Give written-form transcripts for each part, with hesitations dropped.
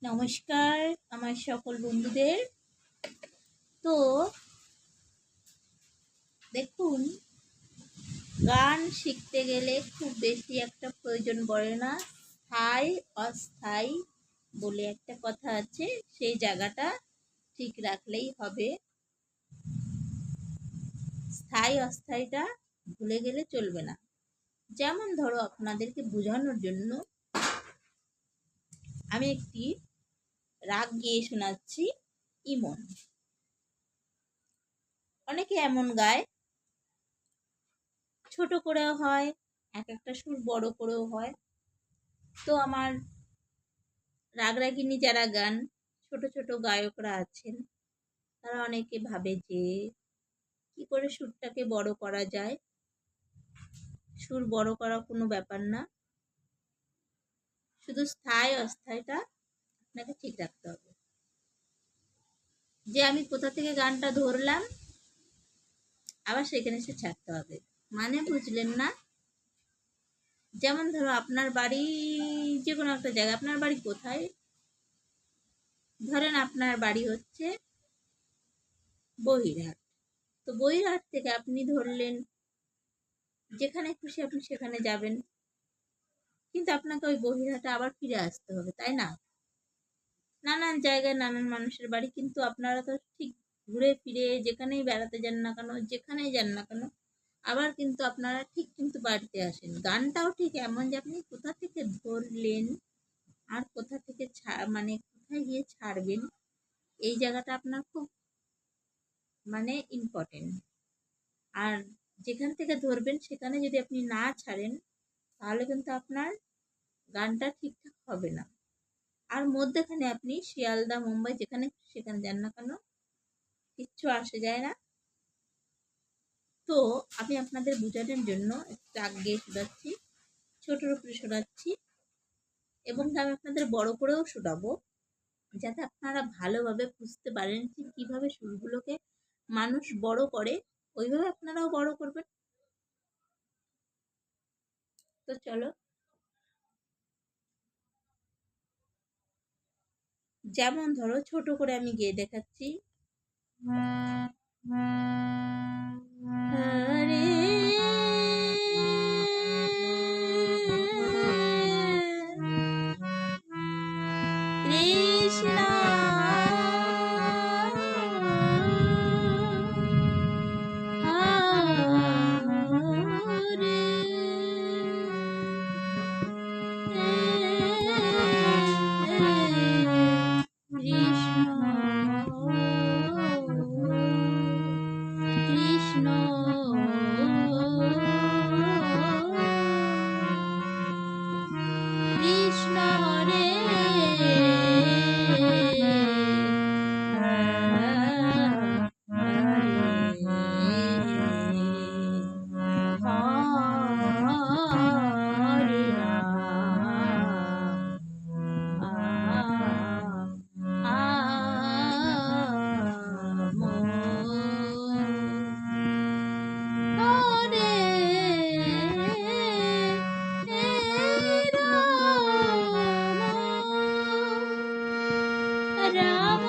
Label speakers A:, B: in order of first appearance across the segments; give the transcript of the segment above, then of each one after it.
A: নমস্কার আমার সকল বন্ধুদের। তো দেখুন, গান শিখতে গেলে খুব বেশি একটা প্রয়োজন পড়ে না। স্থায়ী অস্থায়ী বলে একটা কথা আছে, সেই জায়গাটা ঠিক রাখলেই হবে। স্থায়ী অস্থায়ীটা ভুলে গেলে চলবে না। যেমন ধরো, আপনাদেরকে বোঝানোর জন্য আমি একটি রাগ গেয়ে শোনাচ্ছি। ইমন। অনেকে এমন গায়, ছোট করেও হয়, এক একটা সুর বড় করেও হয়। তো আমার রাগরাগিনী যারা গান ছোট ছোট গায়করা আছেন, তারা অনেকে ভাবে যে কি করে সুরটাকে বড় করা যায়। সুর বড় করা কোনো ব্যাপার না, শুধু স্থায়ী অস্থায়ীটা আপনাকে ঠিক রাখতে হবে। যে আমি কোথা থেকে গানটা ধরলাম, আবার সেখানে সে ছাড়তে হবে। মানে বুঝলেন না? যেমন ধরো, আপনার বাড়ি যে কোনো একটা জায়গা, আপনার বাড়ি কোথায়? ধরেন আপনার বাড়ি হচ্ছে বহিরহাট। তো বহিরহাট থেকে আপনি ধরলেন, যেখানে খুশি আপনি সেখানে যাবেন, কিন্তু আপনাকে ওই বহিরহাটে আবার ফিরে আসতে হবে, তাই না? নানান জায়গায় নানান মানুষের বাড়ি, কিন্তু আপনারা তো ঠিক ঘুরে ফিরে যেখানেই বেড়াতে যান না কেন, যেখানেই যান না কেন, আবার কিন্তু আপনারা ঠিক কিন্তু বাড়িতে আসেন। গানটাও ঠিক এমন যে আপনি কোথা থেকে ধরলেন আর কোথা থেকে মানে কোথায় গিয়ে ছাড়বেন, এই জায়গাটা আপনার খুব মানে ইম্পর্টেন্ট। আর যেখান থেকে ধরবেন সেখানে যদি আপনি না ছাড়েন, তাহলে কিন্তু আপনার গানটা ঠিকঠাক হবে না। আর মধ্যেখানে আপনি শিয়ালদা মুম্বাই যেখানে সেখানে যান না কেন, কিচ্ছু আসে যায় না। তো আমি আপনাদের বোঝানোর জন্য একটু রাগ গিয়ে শোনাচ্ছি, ছোটোর উপরে শোনাচ্ছি, এবং আমি আপনাদের বড় করেও শোনাবো, যাতে আপনারা ভালোভাবে বুঝতে পারেন যে কীভাবে সুরগুলোকে মানুষ বড় করে, ওইভাবে আপনারাও বড় করবেন। তো চলো, যেমন ধরো ছোট করে আমি গেয়ে দেখাচ্ছি। হরে কৃষ্ণ হরে কৃষ্ণ কৃষ্ণ হরে হরে রাম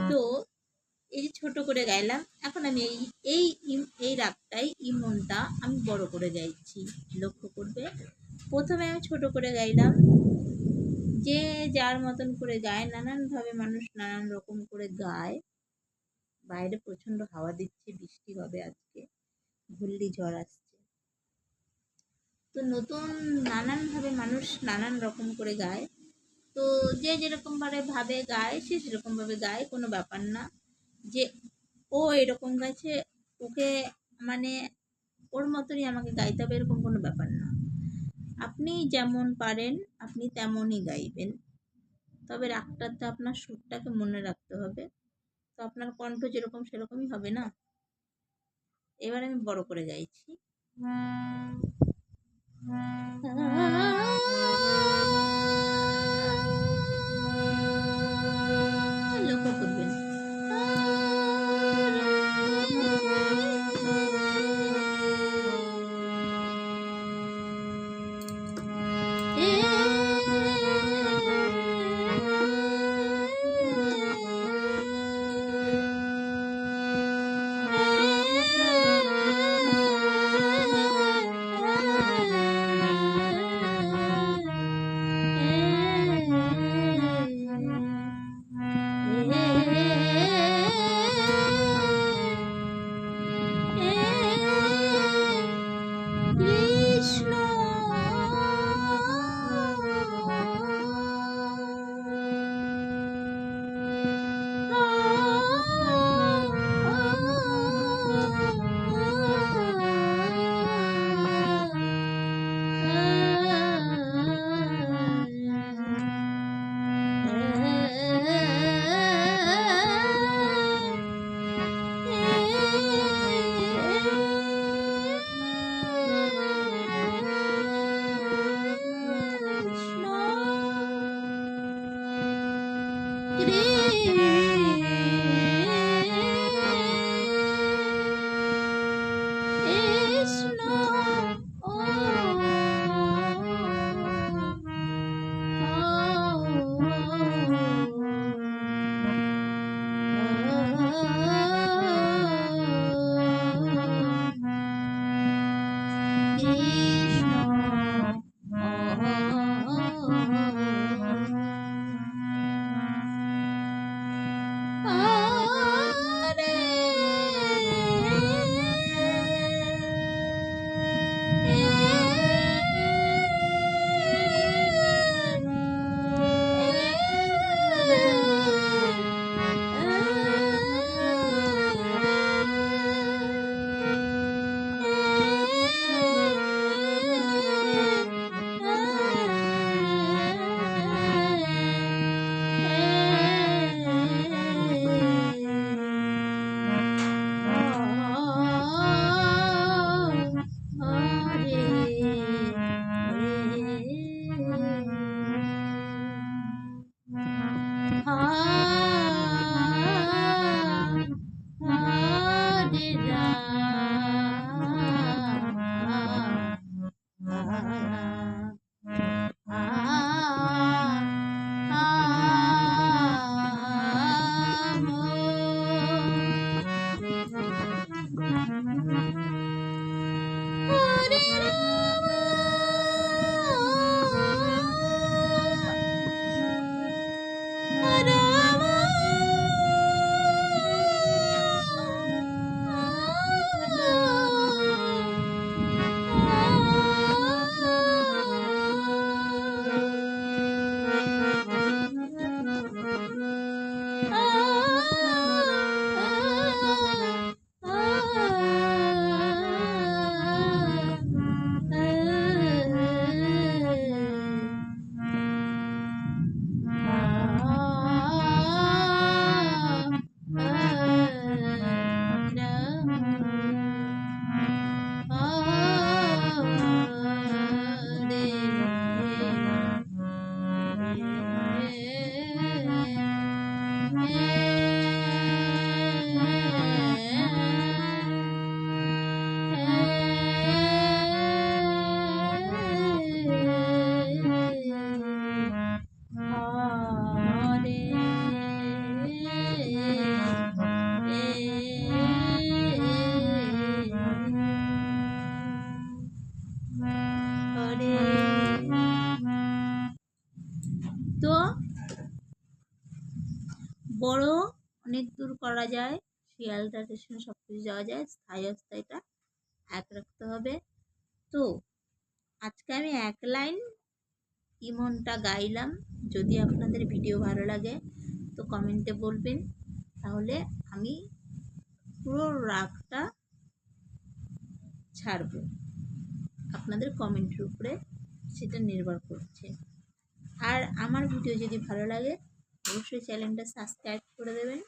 A: তো এই যে ছোট করে গাইলাম, এখন আমি এই এই রাগটাই, ইমনটা আমি বড় করে গাইছি। লক্ষ্য করবে, প্রথমে আমি ছোট করে গাইলাম। যে যার মতন করে গায়, নানানভাবে মানুষ নানান রকম করে গায়। বাইরে প্রচন্ড হাওয়া দিচ্ছে, বৃষ্টি হবে আজকে, ঘূর্ণি ঝড় আসছে। তো নতুন নানানভাবে মানুষ নানান রকম করে গায়। তো যে যেরকম ভাবে গায়, সে সেরকম ভাবে গায়, কোনো ব্যাপার না যে ও এরকম গাইছে, ওকে মানে ওর মতনই আমাকে গাইতে হবে, এরকম কোনো ব্যাপার না। আপনি যেমন পারেন আপনি তেমনই গাইবেন, তবে রাগটাতে আপনার সুরটাকে মনে রাখতে হবে। তো আপনার কণ্ঠ যেরকম সেরকমই হবে না। এবার আমি বড় করে গাইছি। লক্ষ্য করবেন। কৃষ্ণ তো বড় অনেক দূর করা যায়, শিয়ালদা স্টেশনে সব কিছু যাওয়া যায়, স্থায়ী অস্থায়ীটা এক রাখতে হবে। তো আজকে আমি এক লাইন ইমনটা গাইলাম। যদি আপনাদের ভিডিও ভালো লাগে তো কমেন্টে বলবেন, তাহলে আমি পুরো রাগটা ছাড়ব। আপনাদের কমেন্টের উপরে সেটা নির্ভর করছে। আর আমার ভিডিও যদি ভালো লাগে অবশ্যই চ্যানেলটা সাবস্ক্রাইব করে দেবেন।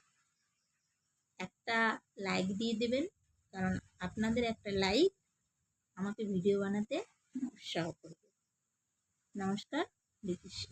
A: একটা লাইক দিয়ে দেবেন, কারণ আপনাদের একটা লাইক আমাকে ভিডিও বানাতে উৎসাহ করবে। নমস্কার, হরে কৃষ্ণ।